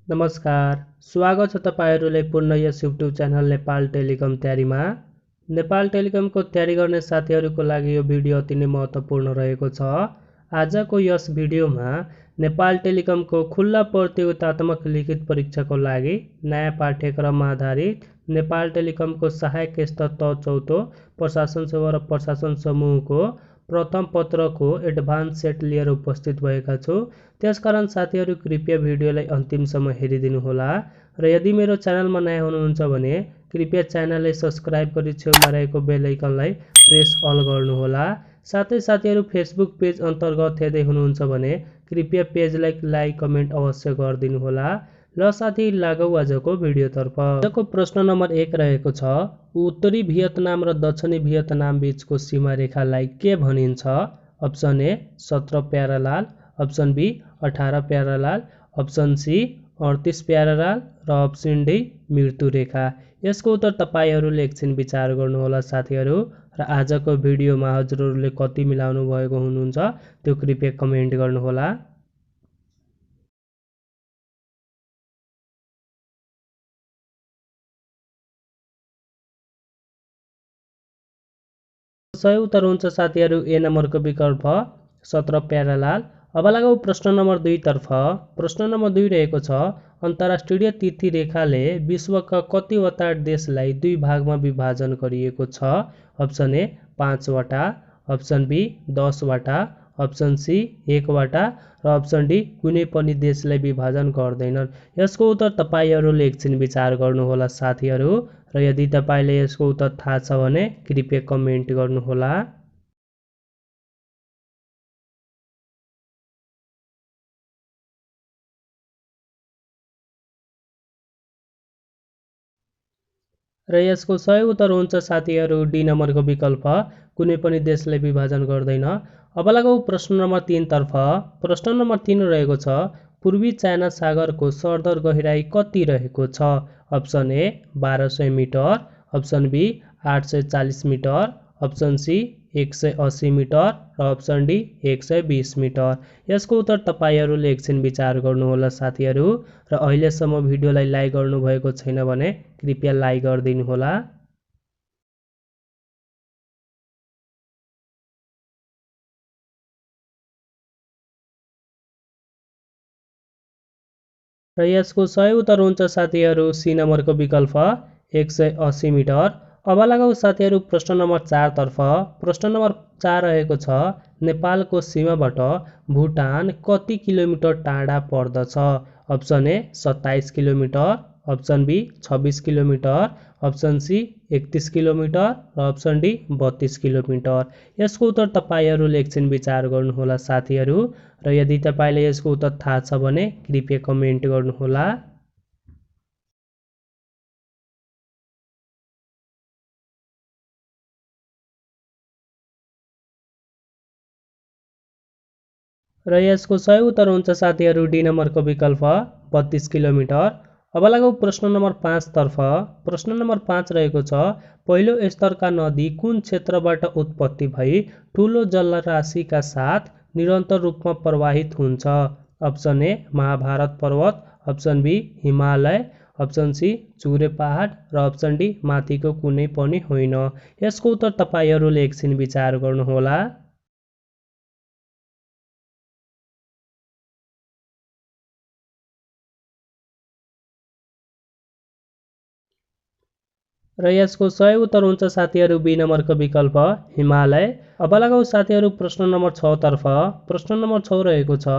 नमस्कार, स्वागत छ तपाईहरुलाई पुनः यस युट्युब च्यानल नेपाल टेलिकम तयारीमा। नेपाल टेलिकमको तयारी गर्ने साथीहरुको लागि यो भिडियो अति नै महत्त्वपूर्ण रहेको छ। आजको यस भिडियोमा नेपाल टेलिकमको खुल्ला प्रतियोगितात्मक लिखित परीक्षाको लागि नयाँ पाठ्यक्रममा आधारित नेपाल टेलिकमको सहायक स्तर तह चौथो प्रशासन सेवा र प्रशासन समूहको प्रथम पत्रको एडभान्स सेट लिएर उपस्थित भएका छु। त्यसकारण साथीहरु कृपया भिडियोलाई अन्तिमसम्म हेरिदिनु होला र यदि मेरो च्यानलमा नयाँ हुनुहुन्छ भने कृपया च्यानललाई सब्स्क्राइब गरी छेउमा रहेको बेल आइकनलाई प्रेस अल गर्नु होला। साथै साथीहरु फेसबुक पेज अन्तर्गत हेर्दै हुनुहुन्छ भने कृपया पेजलाई लाइक कमेन्ट अवश्य गरिदिनु होला। ल साथी लागौ आजको भिडियोतर्फ। आजको प्रश्न नम्बर 1 रहेको छ, उत्तरी भियतनाम र दक्षिणी भियतनाम बीचको सीमा रेखालाई के भनिन्छ? Option A 17 parallel, option B 18 parallel, option C 38 parallel र अप्सन डी मृत्यु रेखा। यसको उत्तर तपाईहरुले एकछिन विचार गर्नुहोला साथीहरु र आजको भिडियोमा हजुरहरुले कति मिलाउनु भएको हुनुहुन्छ त्यो कृपया कमेन्ट गर्नुहोला। सही उत्तर हुन्छ साथीहरु ए नम्बरको विकल्प 17 प्यारालाल। अब लागौ प्रश्न नम्बर 2 तर्फ। प्रश्न नम्बर 2 रहेको छ, अन्तर्राष्ट्रिय तिथि रेखाले विश्वका कतिवटा देशलाई दुई भागमा विभाजन गरिएको छ? अप्सन ए 5 वटा, अप्सन बी 10 वटा, अप्सन सी 1 वटा र अप्सन डी कुनै पनि देशलाई विभाजन गर्दैनन्। यसको उत्तर तपाईहरुले एकछिन विचार गर्नुहोला साथीहरु र यदि तपाईले यसको उत्तर थाहा छ भने कृपया कमेन्ट गर्नुहोला। र यसको सही उत्तर हुन्छ साथीहरु डी नम्बरको विकल्प कुनै पनि देशलाई विभाजन गर्दैन। अब लागौ प्रश्न नम्बर 3 तर्फ। प्रश्न नम्बर 3 रहेको छ, पूर्वी चाइना सागरको सरदर गहिराई कति रहेको छ? Option A 1200 metre, option B 840 metre, option C 180 metre र अप्सन डी 120 मिटर। यसको उत्तर तपाईहरुले एकछिन विचार गर्नुहोला साथीहरु र अहिलेसम्म भिडियोलाई लाइक गर्नु भएको छैन भने कृपया लाइक गरिदिनु होला। र यसको सही उत्तर हुन्छ साथीहरु सी नम्बरको विकल्प 180 मिटर। अब लागौ साथीहरु प्रश्न नम्बर 4 तर्फ। प्रश्न नम्बर 4 रहेको छ, नेपालको सीमाबाट भुटान कति किलोमिटर टाढा पर्दछ? Option A 27 kilometre, option B 26 kilometre, option C 31 kilometre र अप्सन डी 32 किलोमिटर। यसको उत्तर तपाईहरुले एकछिन विचार गर्नुहोला साथीहरु र यदि तपाईले यसको उत्तर थाहा छ भने कृपया कमेन्ट गर्नुहोला। र यसको सही उत्तर हुन्छ साथीहरु डी नम्बरको विकल्प 32 किलोमिटर। अब लागौ प्रश्न नम्बर 5 तर्फ। प्रश्न नम्बर 5 रहेको छ, पहिलो स्तरका नदी कुन क्षेत्रबाट उत्पत्ति भई ठूलो जलराशिका साथ निरन्तर रूपमा प्रवाहित हुन्छ? अप्सन ए महाभारत पर्वत, option B Himalaya, option C Chure पहाड र अप्सन डी माथिको कुनै पनि होइन। यसको उत्तर तपाईहरुले एकछिन विचार गर्नुहोला। र यसको सही उत्तर हुन्छ साथीहरु बी नम्बरको विकल्प हिमालय। अब लागौ साथीहरु प्रश्न नम्बर 6 तर्फ। प्रश्न नम्बर 6 रहेको छ,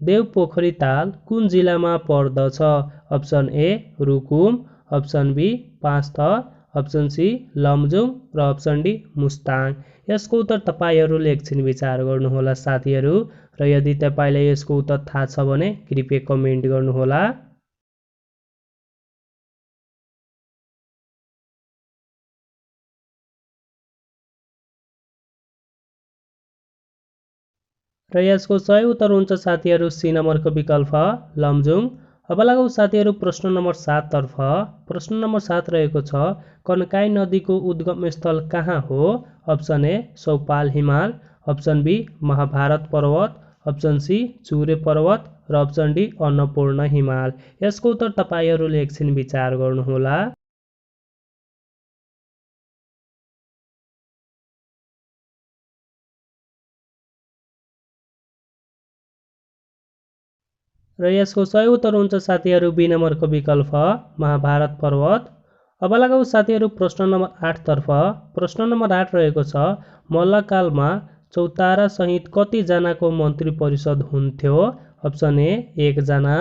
देवपोखरी ताल कुन जिल्लामा पर्दछ? Option A Rukum, option B Panchthar, option C Lamjung र अप्सन डी मुस्ताङ। यसको उत्तर तपाईहरुले एकछिन विचार गर्नुहोला साथीहरु र यदि तपाईले यसको उत्तर थाहा छ भने कृपया कमेन्ट गर्नुहोला। र यसको सही उत्तर हुन्छ साथीहरु सी नम्बरको विकल्प लमजुङ। अब लागौ साथीहरु प्रश्न नम्बर 7 तर्फ। प्रश्न नम्बर 7 रहेको छ, कन्काई नदीको उद्गम स्थल कहाँ हो? Option A Saipal Himal, option B Mahabharat पर्वत, अप्सन सी चुरे पर्वत र अप्सन डी अन्नपूर्ण हिमाल। यसको उत्तर तपाईहरूले एकछिन विचार गर्नुहोला। र यसको सही उत्तर हुन्छ साथीहरू बी नम्बरको विकल्प महाभारत पर्वत। अब लगाऊ साथीहरू प्रश्न नम्बर 8 तर्फ। प्रश्न नम्बर 8 रहेको छ मल्लकालमा चौतारा सहित कतिजनाको मन्त्री परिषद हुन्थ्यो? अप्सन ए 1 जना,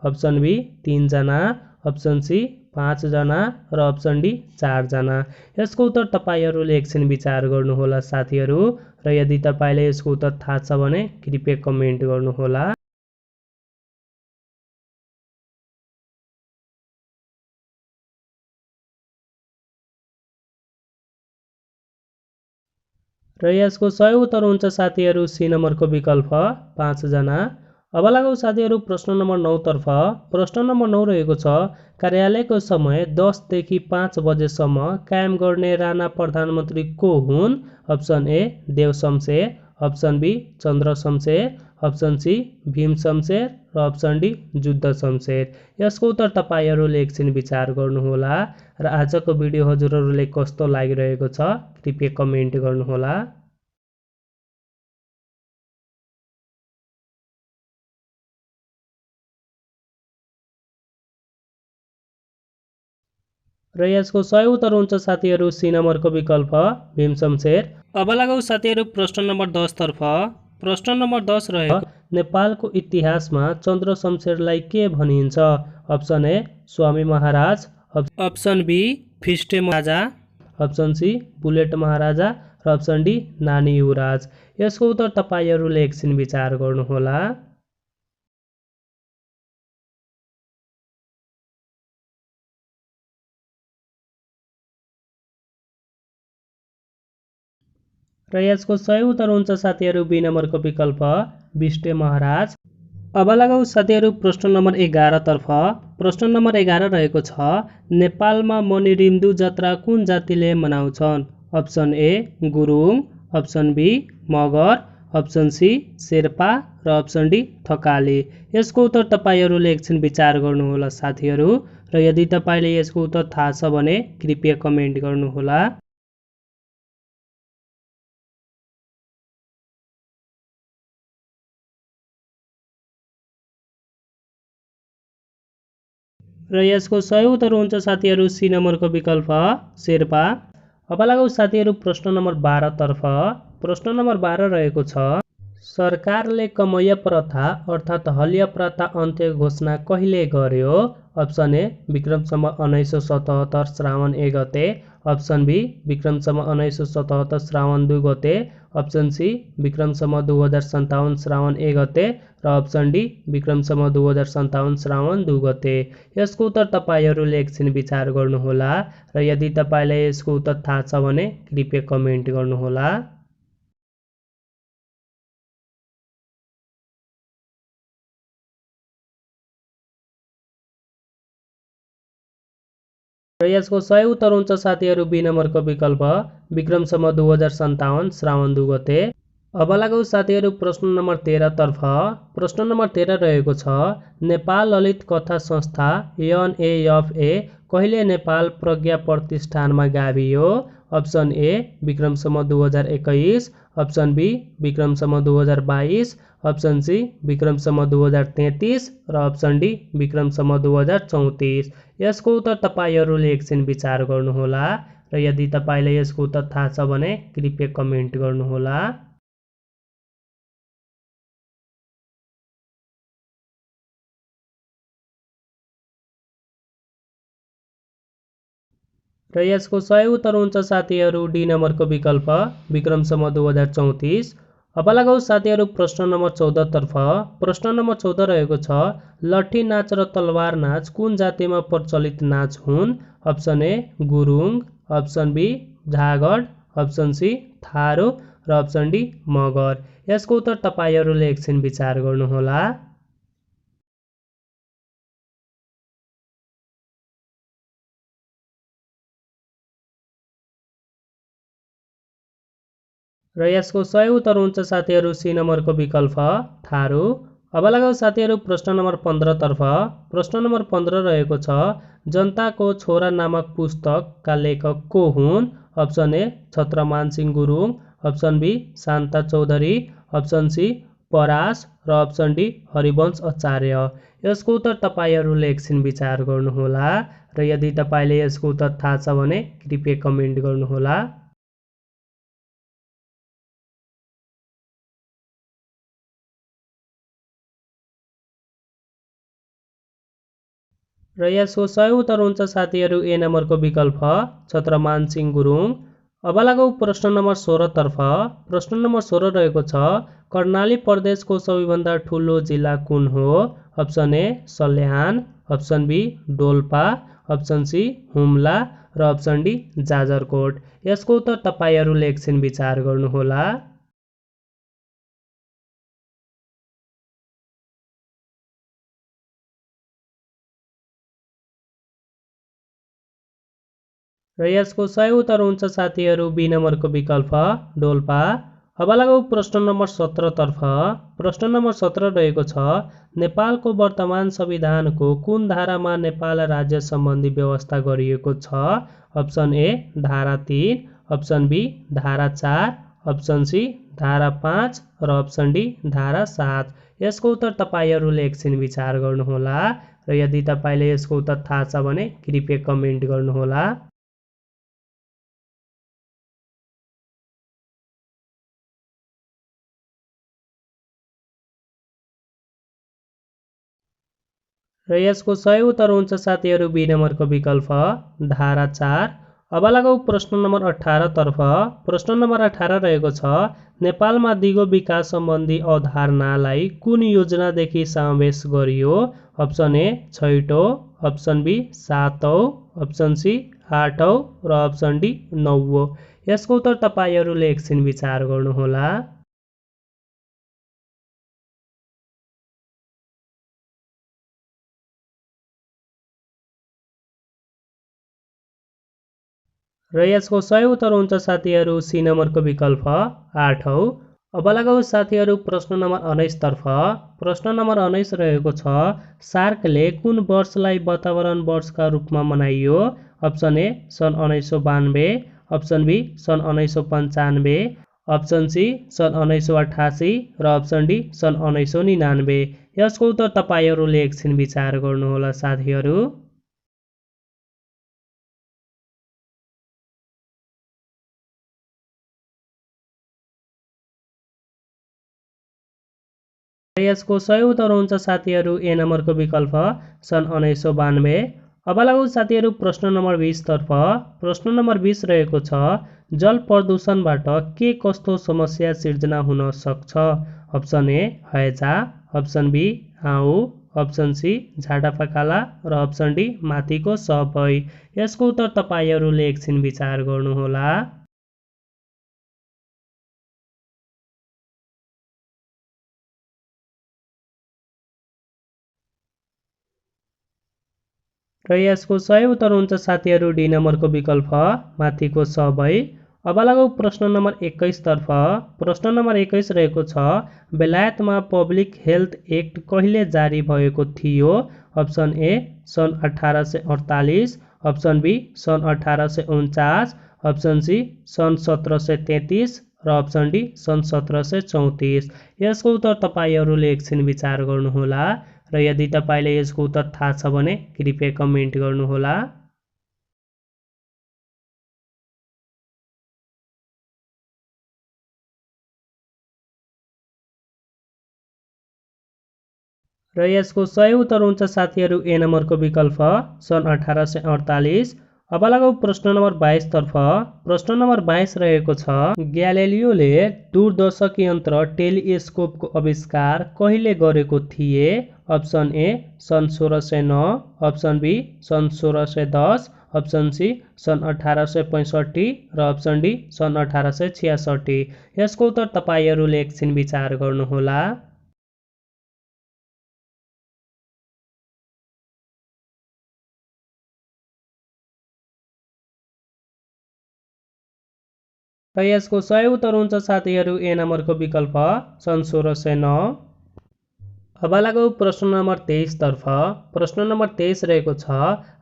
अप्सन बी 3 जना, अप्सन सी 5 जना र अप्सन डी 4 जना। यसको उत्तर तपाईहरूले एकछिन विचार गर्नुहोला साथीहरू। र यदि तपाईलाई यसको उत्तर थाहा छ भने कृपया कमेन्ट गर्नुहोला। र यसको सही उत्तर हुन्छ साथीहरू सी नम्बरको विकल्प 5 जना। अब लगाऊ साथीहरू प्रश्न नम्बर 9 तर्फ। प्रश्न नम्बर 9 रहेको छ कार्यालयको समय 10 देखि 5 बजेसम्म कायम गर्ने राणा प्रधानमन्त्री को हुन्? Option A Dev Shamsher, option B Chandra Shamsher, option C Bhim Shamsher र अप्सन डी जुद्ध शमशेर। यसको उत्तर तपाईहरूले एकछिन विचार गर्नुहोला। र आजको भिडियो हजुरहरूले कस्तो लागिरहेको छ कृपया कमेन्ट गर्नुहोला। र यसको सही उत्तर हुन्छ साथीहरू सी नम्बरको विकल्प भीम शमशेर। अब लगाऊ साथीहरू प्रश्न नम्बर 10 तर्फ। प्रश्न नम्बर 10 रहेको नेपालको इतिहासमा चन्द्र शमशेरलाई के भनिन्छ? अप्सन ए स्वामी महाराज, अप्सन बी फिस्टे महाराजा, अप्सन सी बुलेट महाराजा र अप्सन डी नानी युवराज। यसको उत्तर तपाईहरूले एकछिन विचार गर्नुहोला। र यसको सही उत्तर हुन्छ साथीहरू बी नम्बरको विकल्प बिष्टे महाराज। अब लगाऊ साथीहरू प्रश्न नम्बर 11 तर्फ। प्रश्न नम्बर 11 रहेको छ नेपालमा मणिरिम्दु जात्रा कुन जातिले मनाउँछन्? Option A Gurung, option B Magar, option C Sherpa र अप्सन डी थकाली। यसको उत्तर तपाईहरूले एकछिन विचार गर्नुहोला साथीहरू। र यदि तपाईले यसको उत्तर थाहा छ भने कृपया कमेन्ट गर्नुहोला। र यसको सही उत्तर हुन्छ साथीहरू सी नम्बरको विकल्प शेर्पा। अब लगाऊ साथीहरू प्रश्न नम्बर 12 तर्फ। प्रश्न नम्बर 12 रहेको छ सरकारले कमैया प्रथा अर्थात् हलिया प्रथा अन्त्य घोषणा कहिले गर्यो? अप्सन ए विक्रम सम्वत 1977 श्रावण 1 गते, अप्सन बी विक्रम सम्वत 1977 श्रावण 2 गते, अप्सन सी विक्रम सम्वत 2057 श्रावण 1 गते र अप्सन डी विक्रम सम्वत 2057 श्रावण 2 गते। यसको उत्तर तपाईहरूले एकछिन विचार गर्नुहोला। र यदि तपाईलाई यसको उत्तर थाहा छ भने कृपया कमेन्ट गर्नुहोला। र यसको सही उत्तर हुन्छ साथीहरू बी नम्बरको विकल्प विक्रम सम्वत 2057 श्रावण 2 गते। अब लगाऊ साथीहरू प्रश्न नम्बर 13 तर्फ। प्रश्न नम्बर 13 रहेको छ नेपाल ललित कथा संस्था NAFA कहिले नेपाल प्रज्ञा प्रतिष्ठानमा गाभियो? Option A Vikram Samvat 2021, option B Vikram Samvat 2022, option C Vikram Samvat 2033 र अप्सन डी विक्रम सम्वत 2034। यसको उत्तर तपाईहरूले एकछिन विचार गर्नुहोला। र यदि तपाईलाई यसको उत्तर थाहा छ भने कृपया कमेन्ट गर्नुहोला। र यसको सही उत्तर हुन्छ साथीहरू डी नम्बरको विकल्प विक्रम सम्वत 2034। अब लगाऊ साथीहरू प्रश्न नम्बर 14 तर्फ। प्रश्न नम्बर 14 रहेको छ लट्ठी नाच र तलवार नाच कुन जातिमा प्रचलित नाच हुन्? Option A Gurung, option B झागड, अप्सन सी थारू र अप्सन डी मगर। यसको उत्तर तपाईहरूले एकछिन विचार गर्नुहोला। र यसको सही उत्तर हुन्छ साथीहरू सी नम्बरको विकल्प थारू। अब लगाऊ साथीहरू प्रश्न नम्बर 15 तर्फ। प्रश्न नम्बर 15 रहेको छ जनताको छोरा नामक पुस्तकका लेखक को हुन्? Option A Chhatraman Singh Gurung, option B Shanta Chaudhary, option C Paras र अप्सन डी हरिवंश आचार्य। यसको उत्तर तपाईँहरूले एकछिन विचार गर्नुहोला र यदि तपाईँले यसको उत्तर थाहा छ भने कृपया कमेन्ट गर्नुहोला। र यसको सही उत्तर हुन्छ साथीहरू ए नम्बरको विकल्प छत्रमान सिंह गुरुङ। अब लागौ प्रश्न नम्बर 16 तर्फ। प्रश्न नम्बर 16 रहेको छ कर्णाली प्रदेशको सबैभन्दा ठुलो जिल्ला कुन हो? Option A Salyan, option B Dolpa, option C Humla र अप्सन डी जाजरकोट। यसको उत्तर तपाईँहरूले एकछिन विचार गर्नुहोला। र यसको सही उत्तर हुन्छ साथीहरू बी नम्बरको विकल्प डोल्पा। अब लागौ प्रश्न नम्बर 17 तर्फ। प्रश्न नम्बर 17 रहेको छ नेपालको वर्तमान संविधानको कुन धारामा नेपाल राज्य सम्बन्धी व्यवस्था गरिएको छ? अप्सन ए धारा 3, अप्सन बी धारा 4, अप्सन सी धारा 5 र अप्सन डी धारा 7। यसको उत्तर तपाईँहरूले एकछिन विचार गर्नुहोला र यदि तपाईँले यसको उत्तर थाहा छ भने कृपया कमेन्ट गर्नुहोला। र यसको सही उत्तर हुन्छ साथीहरू बी नम्बरको विकल्प धारा 4। अब लागौ प्रश्न नम्बर 18 तर्फ। प्रश्न नम्बर 18 रहेको छ नेपालमा दिगो विकास सम्बन्धी अवधारणालाई कुन योजनादेखि समावेश गरियो? अप्सन ए छैटौँ, अप्सन बी 7औँ, अप्सन सी 8औँ र अप्सन डी 9औँ। यसको उत्तर तपाईँहरूले एकछिन विचार गर्नुहोला। र यसको सही उत्तर हुन्छ साथीहरू सी नम्बरको विकल्प 8औँ। अब लगाऊ साथीहरू प्रश्न नम्बर 19 तर्फ। प्रश्न नम्बर 19 रहेको छ सार्कले कुन वर्षलाई वातावरण वर्षका रूपमा मनाइयो? अप्सन ए सन् 1992, अप्सन बी सन् 1995, अप्सन सी सन् 1988 र अप्सन डी सन् 1999। यसको उत्तर तपाईँहरूले एकछिन विचार गर्नुहोला साथीहरू। र यसको सही उत्तर हुन्छ साथीहरू ए नम्बरको विकल्प सन् 1992। अब लागौ साथीहरू प्रश्न नम्बर 20 तर्फ। प्रश्न नम्बर 20 रहेको छ जल प्रदूषणबाट के कस्तो समस्या सिर्जना हुन सक्छ? अप्सन ए हैजा, अप्सन बी आउँ, अप्सन सी झाडापखाला र अप्सन डी माथिको सबै। यसको उत्तर तपाईँहरूले एकछिन विचार गर्नुहोला। र यसको सही उत्तर हुन्छ साथीहरू डी नम्बरको विकल्प माथिको सबै। अब लागौ प्रश्न नम्बर 21 तर्फ। प्रश्न नम्बर 21 रहेको छ बेलायतमा पब्लिक हेल्थ एक्ट कहिले जारी भएको थियो? अप्सन ए सन् 1848, अप्सन बी सन् 1849, अप्सन सी सन् 1733 र अप्सन डी सन् 1734। यसको उत्तर तपाईँहरूले एकछिन विचार गर्नुहोला र यदि तपाईँले यसको उत्तर थाहा छ भने कृपया कमेन्ट गर्नुहोला। र यसको सही उत्तर हुन्छ साथीहरू ए नम्बरको विकल्प सन् 1848। अब लागौ प्रश्न नम्बर 22 तर्फ। प्रश्न नम्बर 22 रहेको छ ग्यालिलियोले दूरदर्शक यन्त्र टेलिस्कोपको आविष्कार कहिले गरेको थिए? अप्सन ए सन् 1609, अप्सन बी सन् 1610, अप्सन सी सन् 1865 र अप्सन डी सन् 1866। यसको उत्तर तपाईँहरूले एकछिन विचार गर्नुहोला। र यसको सही उत्तर हुन्छ साथीहरू ए नम्बरको विकल्प सन् 1609। अब लागौँ प्रश्न नम्बर 23 तर्फ। प्रश्न नम्बर 23 रहेको छ,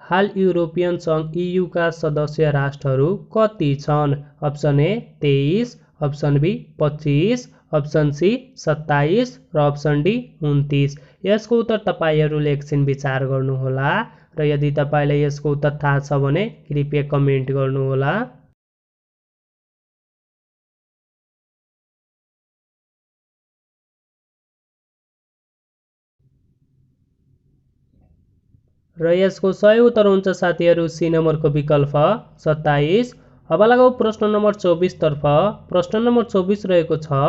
हाल युरोपियन सङ्घ EUका सदस्य राष्ट्रहरू कति छन्? Option A 23, option B 25, option C 27 र अप्सन डी 29। यसको उत्तर तपाईँहरूले एकछिन विचार गर्नुहोला र यदि तपाईँलाई यसको उत्तर थाहा छ भने कृपया कमेन्ट गर्नुहोला। र यसको सही उत्तर हुन्छ साथीहरू सी नम्बरको विकल्प 27। अब लागौँ प्रश्न नम्बर 24 तर्फ। प्रश्न नम्बर 24 रहेको छ,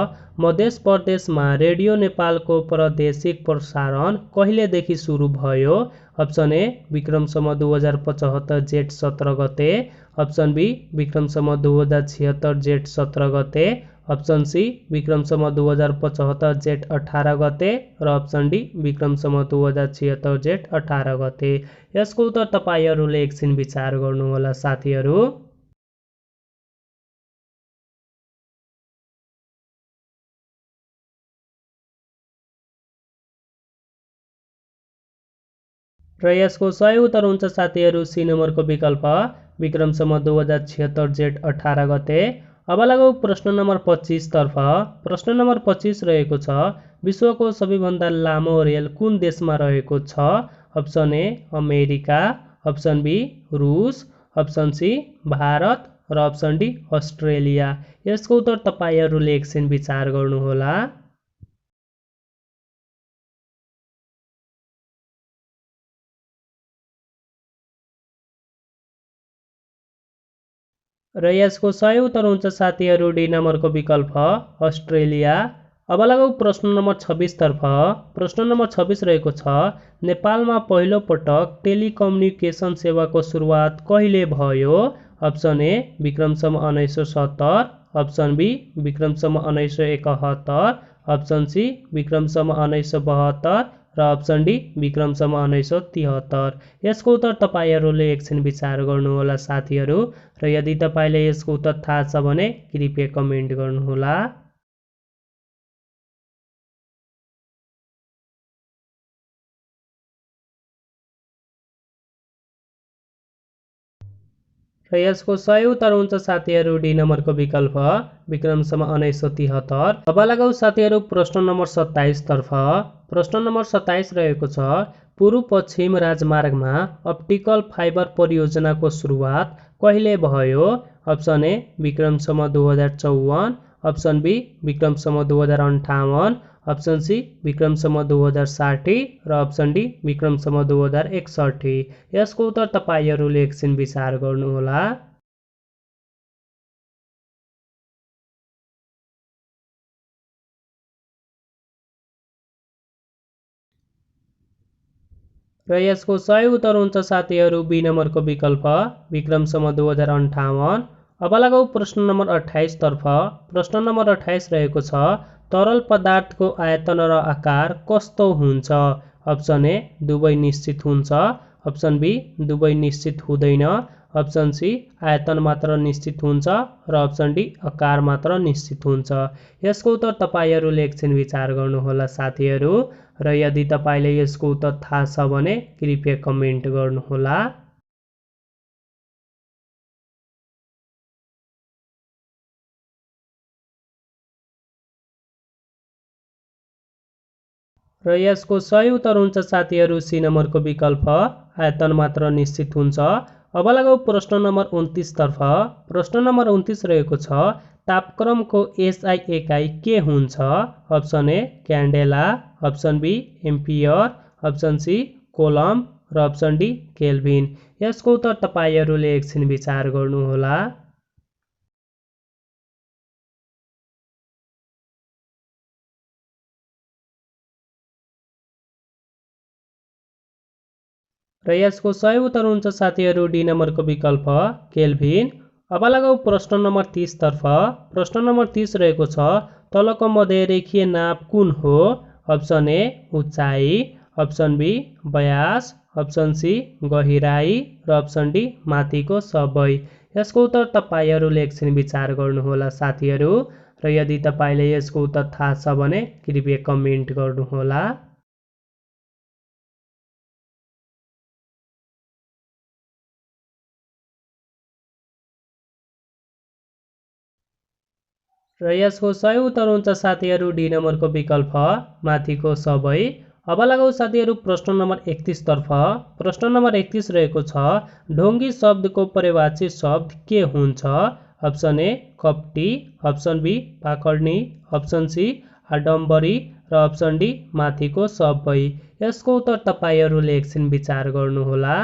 मध्य प्रदेशमा रेडियो नेपालको प्रादेशिक प्रसारण कहिलेदेखि सुरु भयो? अप्सन ए विक्रम सम्वत 2075 जेठ 17 गते, अप्सन बी विक्रम सम्वत 2076 जेठ 17 गते, अप्सन सी विक्रम सम्वत 2075 जेठ 18 गते र अप्सन डी विक्रम सम्वत 2076 जेठ 18 गते। यसको उत्तर तपाईँहरूले एकछिन विचार गर्नुहोला साथीहरू। र यसको सही उत्तर हुन्छ साथीहरू सी नम्बरको विकल्प विक्रम सम्वत 2076 जेठ 18 गते। अब लागौँ प्रश्न नम्बर 25 तर्फ। प्रश्न नम्बर 25 रहेको छ, विश्वको सबैभन्दा लामो रेल कुन देशमा रहेको छ? Option A America, option B रुस, अप्सन सी भारत र अप्सन डी अस्ट्रेलिया। यसको उत्तर तपाईँहरूले एकछिन विचार गर्नुहोला। र यसको सही उत्तर हुन्छ साथीहरू डी नम्बरको विकल्प अस्ट्रेलिया। अब लागौँ प्रश्न नम्बर 26 तर्फ। प्रश्न नम्बर 26 रहेको छ, नेपालमा पहिलो पटक टेलिकम्युनिकेसन सेवाको सुरुवात कहिले भयो? Option A Vikram Samvat 1970, option B Vikram Samvat 1971, option C Vikram Samvat 1972 र अप्सन डी विक्रम सम्वत 1973। यसको उत्तर तपाईँहरूले एकछिन विचार गर्नुहोला साथीहरू र यदि तपाईँलाई यसको उत्तर थाहा छ भने कृपया कमेन्ट गर्नुहोला। र यसको सही उत्तर हुन्छ साथीहरू डी नम्बरको विकल्प विक्रम सम्वत 1973। अब लागौँ साथीहरू प्रश्न नम्बर 27 तर्फ। प्रश्न नम्बर 27 रहेको छ, पूर्व पश्चिम राजमार्गमा अप्टिकल फाइबर परियोजनाको सुरुवात कहिले भयो? Option A Vikram Samvat 2054, option B Vikram Samvat 2058, option C Vikram Samvat 2060 र अप्सन डी विक्रम सम्वत 2061। यसको उत्तर तपाईँहरूले एकछिन विचार गर्नुहोला। र यसको सही उत्तर हुन्छ साथीहरू बी नम्बरको विकल्प विक्रम सम्वत 2058। अब लागौँ प्रश्न नम्बर 28 तर्फ। प्रश्न नम्बर 28 रहेको छ, तरल पदार्थको आयतन र आकार कस्तो हुन्छ? अप्सन ए दुवै निश्चित हुन्छ, अप्सन बी दुवै निश्चित हुँदैन, अप्सन सी आयतन मात्र निश्चित हुन्छ र अप्सन डी आकार मात्र निश्चित हुन्छ। यसको उत्तर तपाईँहरूले एकछिन विचार गर्नुहोला साथीहरू र यदि तपाईँले यसको उत्तर थाहा छ भने कृपया कमेन्ट गर्नुहोला। र यसको सही उत्तर हुन्छ साथीहरू सी नम्बरको विकल्प आयतन मात्र निश्चित हुन्छ। अब लागौँ प्रश्न नम्बर 29 तर्फ। प्रश्न नम्बर 29 रहेको छ, तापक्रमको एसआई एकाइ के हुन्छ? Option A candela, option B ampere, option C coulomb र अप्सन डी केल्भिन। यसको उत्तर तपाईँहरूले एकछिन विचार गर्नुहोला। र यसको सही उत्तर हुन्छ साथीहरू डी नम्बरको विकल्प केल्भिन। अब लगाऊ प्रश्न नम्बर 30 तर्फ। प्रश्न नम्बर 30 रहेको छ, तलको मध्ये रेखीय नाप कुन हो? अप्सन ए उचाइ, अप्सन बी व्यास, अप्सन सी गहिराई र अप्सन डी माथिको सबै। यसको उत्तर तपाईँहरूले एकछिन विचार गर्नुहोला साथीहरू र यदि तपाईँले यसको उत्तर थाहा छ भने कृपया कमेन्ट गर्नुहोला। र यसको सही उत्तर हुन्छ साथीहरू डी नम्बरको विकल्प माथिको सबै। अब लगाऊ साथीहरू प्रश्न नम्बर 31 तर्फ। प्रश्न नम्बर 31 रहेको छ ढोंगी शब्दको परिभाषित शब्द के हुन्छ? अप्सन ए कपटी, अप्सन बी पाखड्नी, अप्सन सी आडम्बरी र अप्सन डी माथिको सबै। यसको उत्तर तपाईहरूले एकछिन विचार गर्नुहोला।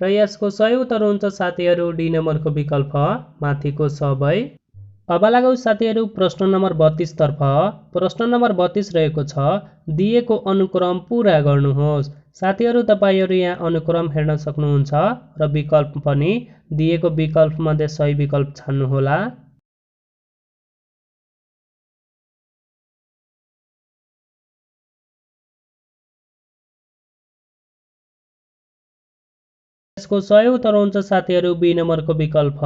र यसको सही उत्तर हुन्छ साथीहरू डी नम्बरको विकल्प माथिको सबै। अब लगाऊ साथीहरू प्रश्न नम्बर 32 तर्फ। प्रश्न नम्बर 32 रहेको छ दिएको अनुक्रम पूरा गर्नुहोस्। साथीहरू तपाईहरू यहाँ अनुक्रम हेर्न सक्नुहुन्छ र विकल्प पनि दिएको विकल्प मध्ये सही विकल्प छान्नुहोला। यसको सही उत्तर हुन्छ साथीहरू बी नम्बरको विकल्प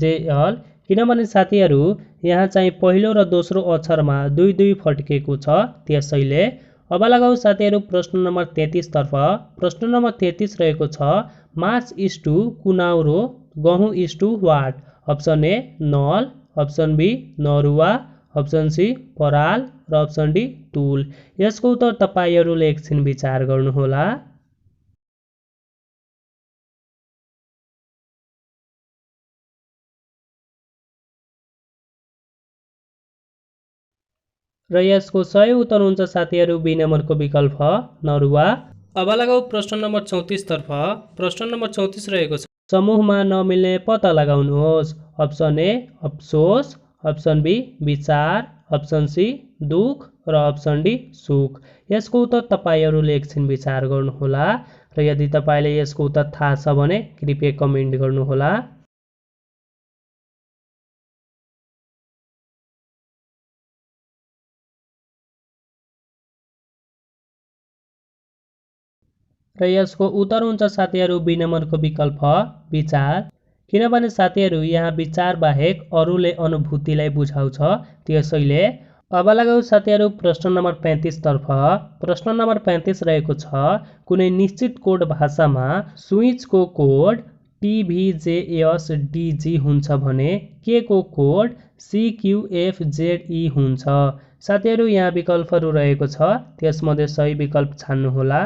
जेएल। किनभने साथीहरू यहाँ चाहिँ पहिलो र दोस्रो अक्षरमा दुई दुई फर्केको छ त्यसैले। अब लगाऊ साथीहरू प्रश्न नम्बर 33 तर्फ। प्रश्न नम्बर 33 रहेको छ मार्च इस्टु कुनाउरो गहुँ इस्टु वाट। अप्सन ए नल, अप्सन बी नरुवा, अप्सन सी पराल र अप्सन डी तुल। यसको उत्तर तपाईहरूले एकछिन विचार गर्नुहोला। र यसको सही उत्तर हुन्छ साथीहरू बी नम्बरको विकल्प नरुवा। अब लगाऊ प्रश्न नम्बर 34 तर्फ। प्रश्न नम्बर 34 रहेको छ समूहमा नमिल्ने पत्ता लगाउनुहोस्। अप्सन ए अफसोस, अप्सन बी विचार, अप्सन सी दुख र अप्सन डी सुख। यसको उत्तर तपाईहरूले एकछिन विचार गर्नुहोला र यदि तपाईले यसको उत्तर थाहा छ भने कृपया कमेन्ट गर्नुहोला। र यसको उत्तर हुन्छ साथीहरू बी नम्बरको विकल्प विचार। किनभने साथीहरू यहाँ विचार बाहेक अरूले अनुभूतिलाई बुझाउँछ त्यसैले। अब लगाऊ साथीहरू प्रश्न नम्बर 35 तर्फ। प्रश्न नम्बर 35 रहेको छ कुनै निश्चित कोड भाषामा स्विचको कोड TVJSDG हुन्छ भने के को कोड CQFZE हुन्छ। साथीहरू यहाँ विकल्पहरू रहेको छ त्यसमध्ये सही विकल्प छान्नुहोला।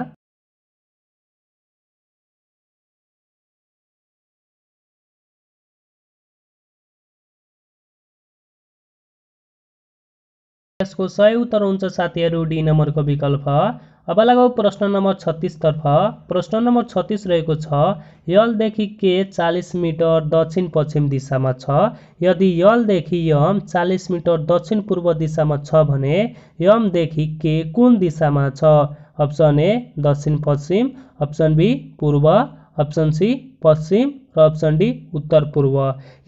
यसको सही उत्तर हुन्छ साथीहरू डी नम्बरको विकल्प। अब लगाऊ प्रश्न नम्बर 36 तर्फ। प्रश्न नम्बर 36 रहेको छ यलदेखि के 40 मिटर दक्षिण पश्चिम दिशामा छ। यदि यलदेखि यम 40 मिटर दक्षिण पूर्व दिशामा छ भने यमदेखि के कुन दिशामा छ। अप्सन ए दक्षिण पश्चिम, अप्सन बी पूर्व, अप्सन सी पश्चिम र अप्सन डी उत्तर पूर्व।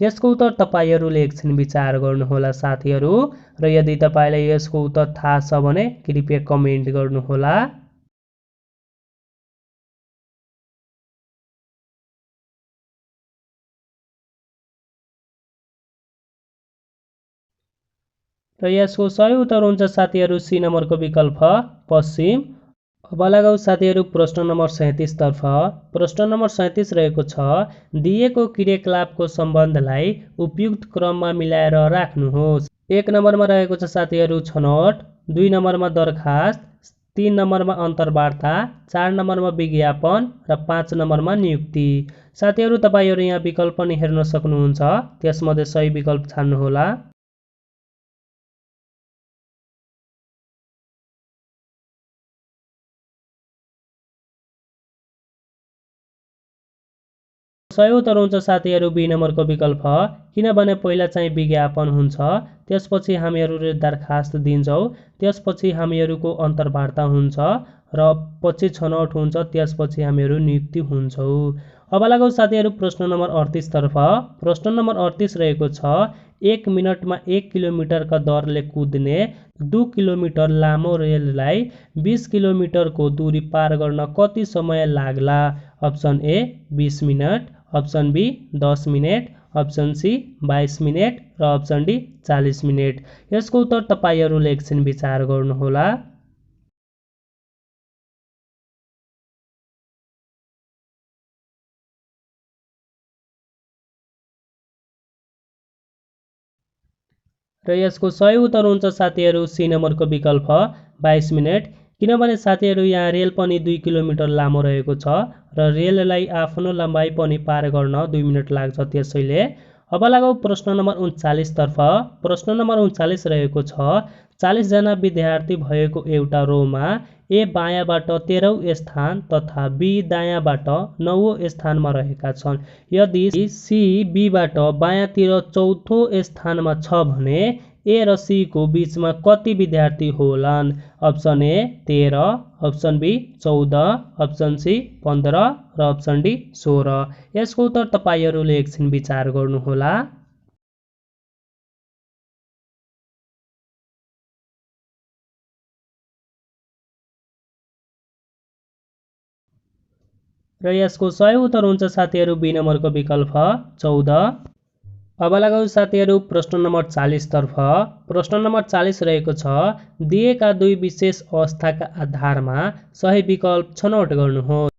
यसको उत्तर तपाईहरूले एकछिन विचार गर्नुहोला साथीहरू र यदि तपाईलाई यसको उत्तर थाहा छ भने कृपया कमेन्ट गर्नुहोला। र यसको सही उत्तर हुन्छ साथीहरू सी नम्बरको विकल्प पश्चिम। अब लगाऊ साथीहरू प्रश्न नम्बर 37 तर्फ। प्रश्न नम्बर 37 रहेको छ दिएको क्रियाकलापको सम्बन्धलाई उपयुक्त क्रममा मिलाएर राख्नुहोस्। 1 नम्बरमा रहेको छ साथीहरू छनौट, 2 नम्बरमा दरखास्त, 3 नम्बरमा अन्तर्वार्ता, 4 नम्बरमा विज्ञापन र 5 नम्बरमा नियुक्ति। साथीहरू तपाईहरू यहाँ विकल्प पनि हेर्न सक्नुहुन्छ त्यसमध्ये सही विकल्प छान्नुहोला। सही उत्तर हुन्छ साथीहरू बी नम्बरको विकल्प। किनभने पहिला चाहिँ विज्ञापन हुन्छ त्यसपछि हामीहरूले दरखास्त दिन्छौँ त्यसपछि हामीहरूको अन्तर्वार्ता हुन्छ र पछि छनौट हुन्छ त्यसपछि हामीहरू नियुक्ति हुन्छौँ। अब लगाऊ साथीहरू प्रश्न नम्बर 38 तर्फ। प्रश्न नम्बर 38 रहेको छ 1 मिनटमा 1 किलोमिटरका दरले कुद्ने 2 किलोमिटर लामो रेललाई 20 किलोमिटरको दूरी पार गर्न कति समय लाग्ला। Option A 20 minute, option B 10 minute, option C 22 minute र अप्सन डी 40 मिनट। यसको उत्तर तपाईहरूले एकछिन विचार गर्नुहोला। र यसको सही उत्तर हुन्छ साथीहरू सी नम्बरको विकल्प 22 मिनेट। किनभने साथीहरू यहाँ रेल पनि 2 किलोमिटर लामो रहेको छ र रेललाई आफ्नो लम्बाइ पनि पार गर्न 2 मिनेट लाग्छ त्यसैले। अब लागौँ प्रश्न नम्बर 39 तर्फ। प्रश्न नम्बर 39 रहेको छ 40 जना विद्यार्थी भएको एउटा रोमा ए बायाँबाट 13औं स्थान तथा बी दायाँबाट 9औं स्थानमा रहेका छन्। यदि सी बीबाट बायाँतिर चौथो स्थानमा छ भने ए र सी को बीचमा कति विद्यार्थी होलान्? Option A 13, option B 14, option C 15 र अप्सन डी 16। यसको उत्तर तपाईहरूले एकछिन विचार गर्नुहोला। र यसको सही उत्तर हुन्छ साथीहरू बी नम्बरको विकल्प 14। अब लगाऊ साथीहरू प्रश्न नम्बर 40 तर्फ। प्रश्न नम्बर 40 रहेको छ दिएका दुई विशेष अवस्थाका आधारमा सही विकल्प छनौट गर्नुहोस्।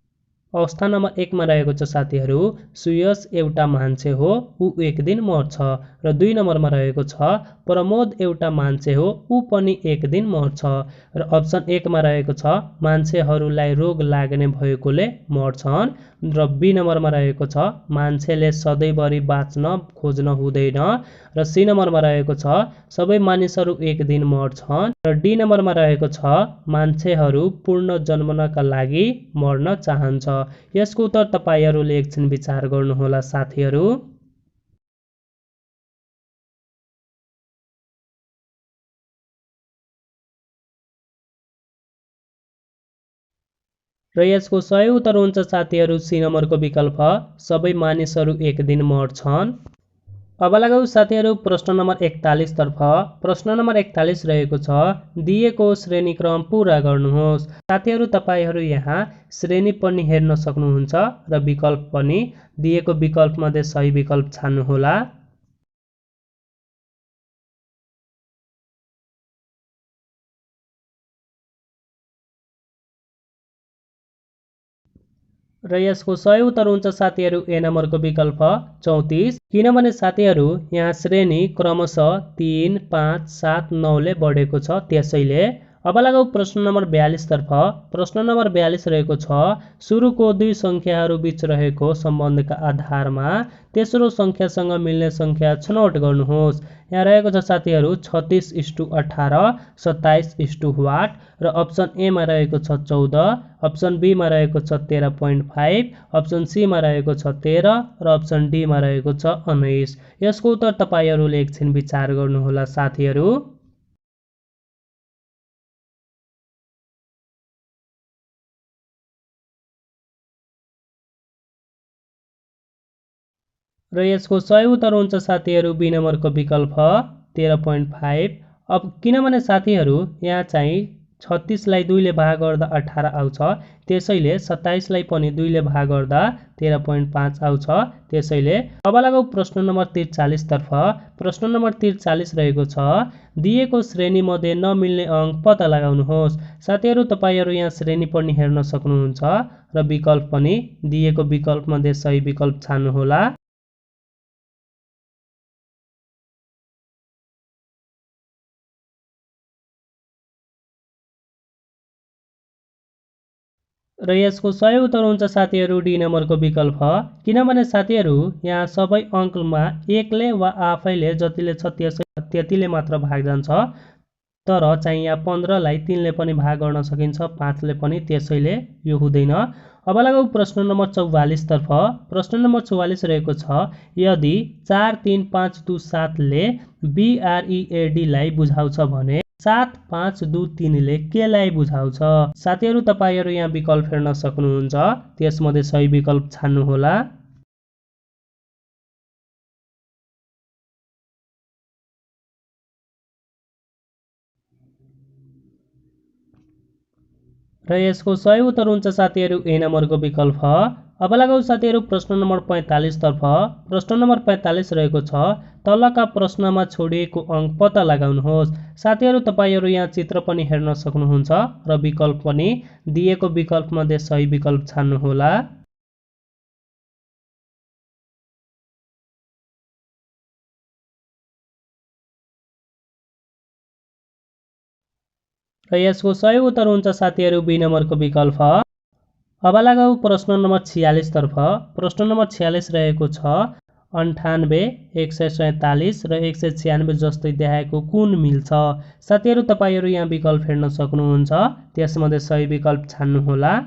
अवस्था नम्बर 1 मा रहेको छ साथीहरू सुयश एउटा मान्छे हो ऊ एक दिन मर्छ। र 2 नम्बरमा रहेको छ प्रमोद एउटा मान्छे हो ऊ पनि एक दिन मर्छ। र अप्सन 1 मा रहेको छ मान्छेहरूलाई रोग लाग्ने भएकोले मर्छन्। र बी नम्बरमा रहेको छ मान्छेले सधैँभरि बाँच्न खोज्न हुँदैन। र सी नम्बरमा रहेको छ सबै मानिसहरू एक दिन मर्छन्। र डी नम्बरमा रहेको छ मान्छेहरू पूर्ण जन्मनका लागि मर्न चाहन्छ। यसको उत्तर तपाईहरूले एकछिन विचार गर्नुहोला साथीहरू। र यसको सही उत्तर हुन्छ साथीहरू सी नम्बरको विकल्प सबै मानिसहरू एक दिन मर्छन्। अब लगाऊ साथीहरू प्रश्न नम्बर 41 तर्फ। प्रश्न नम्बर 41 रहेको छ दिएको श्रेणीक्रम पूरा गर्नुहोस्। साथीहरू तपाईहरू यहाँ श्रेणी पनि हेर्न सक्नुहुन्छ र विकल्प पनि दिएको विकल्प मध्ये सही विकल्प छान्नुहोला। र यसको सही उत्तर हुन्छ साथीहरू ए नम्बरको विकल्प 34। किनभने साथीहरू यहाँ श्रेणी क्रमशः 3, 5, 7, 9 ले बढेको छ त्यसैले। अब लगाऊ प्रश्न नम्बर 42 तर्फ। प्रश्न नम्बर 42 रहेको छ सुरुको दुई संख्याहरू बीच रहेको सम्बन्धका आधारमा तेस्रो संख्यासँग मिल्ने संख्या छनौट गर्नुहोस्। यहाँ रहेको छ साथीहरू 36:18, 27:8 र अप्सन ए मा रहेको छ 14, अप्सन बी मा रहेको छ 13.5, अप्सन सी मा रहेको छ 13 र अप्सन डी मा रहेको छ 19। यसको उत्तर तपाईहरूले एकछिन विचार गर्नुहोला साथीहरू। र यसको सही उत्तर हुन्छ साथीहरू बी नम्बरको विकल्प 13.5। अब किनभने साथीहरू यहाँ चाहिँ 36 लाई 2 ले भाग गर्दा 18 आउँछ त्यसैले 27 लाई पनि 2 ले भाग गर्दा 13.5 आउँछ त्यसैले। अब लगाऊ प्रश्न नम्बर 43 तर्फ। प्रश्न नम्बर 43 रहेको छ दिएको श्रेणी मध्ये नमिल्ने अंक पत्ता लगाउनुहोस्। साथीहरू तपाईहरू यहाँ श्रेणी पनि हेर्न सक्नुहुन्छ र विकल्प पनि दिएको विकल्प मध्ये सही विकल्प छान्नुहोला। र यसको सही उत्तर हुन्छ साथीहरू डी नम्बरको विकल्प। किनभने साथीहरू यहाँ सबै अङ्कमा एकले वा आफैले जतिले छ त्यतिले मात्र भाग जान्छ। तर चाहिँ यहाँ 15 लाई 3 ले पनि भाग गर्न सकिन्छ 5 ले पनि त्यसैले यो हुँदैन। अब लगाऊ प्रश्न नम्बर 44 तर्फ। प्रश्न नम्बर 44 रहेको छ यदि 4, 3, 5, 2, 7 ले BREAD लाई बुझाउँछ भने 7, 5, 2, 3 ले के लाई बुझाउँछ? साथीहरू तपाईहरू यहाँ विकल्प हेर्न सक्नुहुन्छ त्यसमध्ये सही विकल्प छान्नुहोला। र यसको सही उत्तर हुन्छ साथीहरू ए नम्बरको विकल्प। अब लगाऊ साथीहरू प्रश्न नम्बर 45 तर्फ। प्रश्न नम्बर 45 रहेको छ तलका प्रश्नमा छोडिएको अंक पत्ता लगाउनुहोस्। साथीहरू तपाईहरू यहाँ चित्र पनि हेर्न सक्नुहुन्छ र विकल्प पनि दिएको विकल्प मध्ये सही विकल्प छान्नुहोला। र यसको सही उत्तर हुन्छ साथीहरू बी नम्बरको विकल्प। अब लागौँ प्रश्न नम्बर 46 तर्फ। प्रश्न नम्बर 46 रहेको छ 98, 147 र 196 जस्तै देखाएको कुन मिल्छ। साथीहरू तपाईहरू यहाँ विकल्प हेर्न सक्नुहुन्छ, त्यसमध्ये सही विकल्प छान्नुहोला।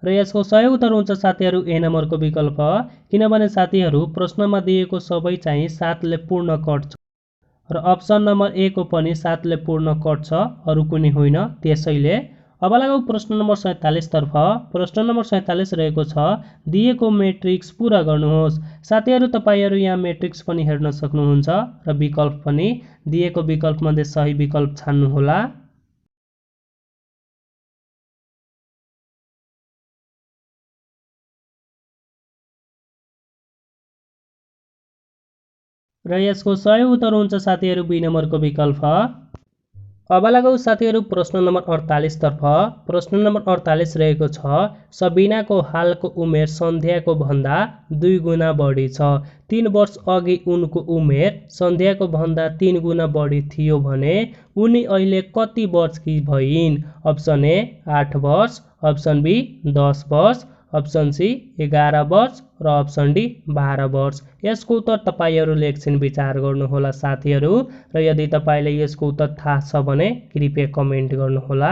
र यसको सही उत्तर हुन्छ साथीहरू ए नम्बरको विकल्प, किनभने साथीहरू प्रश्नमा दिएको सबै चाहिँ 7 ले पूर्ण कट्छ र अप्सन नम्बर ए को पनि 7 ले पूर्ण कट्छ, अरु कुनै होइन। त्यसैले अब लागौँ प्रश्न नम्बर 47 तर्फ। प्रश्न नम्बर 47 रहेको छ दिएको मेट्रिक्स पूरा गर्नुहोस्। साथीहरू तपाईहरू यहाँ मेट्रिक्स पनि हेर्न सक्नुहुन्छ र विकल्प पनि दिएको विकल्प मध्ये सही विकल्प छान्नुहोला। र यसको सही उत्तर हुन्छ साथीहरू बी नम्बरको विकल्प। अब लागौँ साथीहरू प्रश्न नम्बर 48 तर्फ। प्रश्न नम्बर 48 रहेको छ सबिनाको हालको उमेर सन्ध्याको भन्दा 2 गुणा बढी छ। 3 वर्ष अघि उनको उमेर सन्ध्याको भन्दा 3 गुणा बढी थियो भने उनी अहिले कति वर्षकी भइन्? अप्सन ए 8 वर्ष, अप्सन बी 10 वर्ष, अप्सन सी 11 वर्ष र अप्सन डी 12 वर्ष। यसको उत्तर तपाईहरूले एकछिन विचार गर्नुहोला साथीहरू, र यदि तपाईले यसको उत्तर थाहा छ भने कृपया कमेन्ट गर्नुहोला।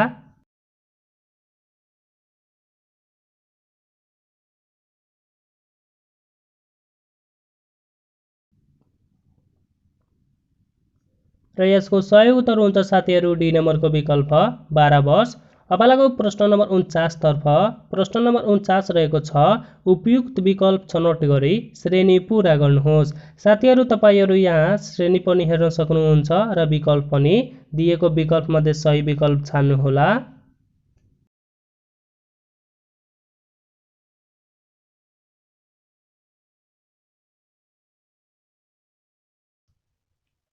र यसको सही उत्तर हुन्छ साथीहरू डी नम्बरको विकल्प 12 वर्ष। अब लागौँ प्रश्न नम्बर 49 तर्फ। प्रश्न नम्बर 49 रहेको छ उपयुक्त विकल्प छनौट गरी श्रेणी पूरा गर्नुहोस्। साथीहरू तपाईहरू यहाँ श्रेणी पनि हेर्न सक्नुहुन्छ र विकल्प पनि दिएको विकल्प मध्ये सही विकल्प छान्नुहोला।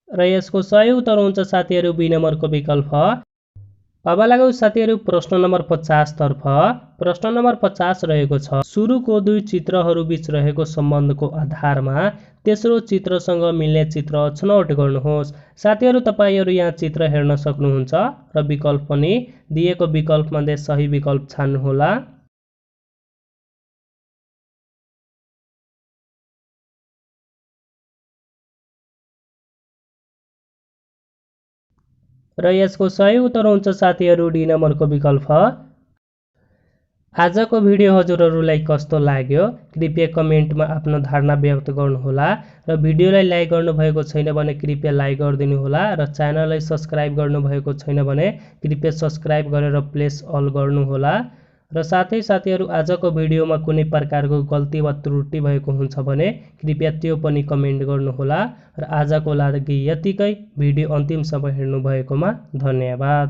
र यसको सही उत्तर हुन्छ साथीहरू बी नम्बरको विकल्प। अब लागौँ साथीहरू प्रश्न नम्बर 50 तर्फ। प्रश्न नम्बर 50 रहेको छ सुरुको 2 चित्रहरू बीच रहेको सम्बन्धको आधारमा तेस्रो चित्रसँग मिल्ने चित्र छनौट गर्नुहोस्। साथीहरू तपाईहरू यहाँ चित्र हेर्न सक्नुहुन्छ र विकल्प पनि दिएको विकल्प मध्ये सही विकल्प छान्नुहोला। र यसको सही उत्तर हुन्छ साथीहरू डी नम्बरको विकल्प। आजको भिडियो हजुरहरूलाई कस्तो लाग्यो कृपया कमेन्टमा आफ्नो धारणा व्यक्त गर्नुहोला, र भिडियोलाई लाइक गर्नुभएको छैन भने कृपया लाइक गरिदिनुहोला, र च्यानललाई सब्स्क्राइब गर्नुभएको छैन भने कृपया सब्स्क्राइब गरेर प्रेस अल गर्नुहोला। र साथै साथीहरू आजको भिडियोमा कुनै प्रकारको गल्ती वा त्रुटि भएको हुन्छ भने कृपया त्यो पनि कमेन्ट गर्नुहोला। र आजको लागि यतिकै। भिडियो अन्तिमसम्म हेर्नु भएकोमा धन्यवाद।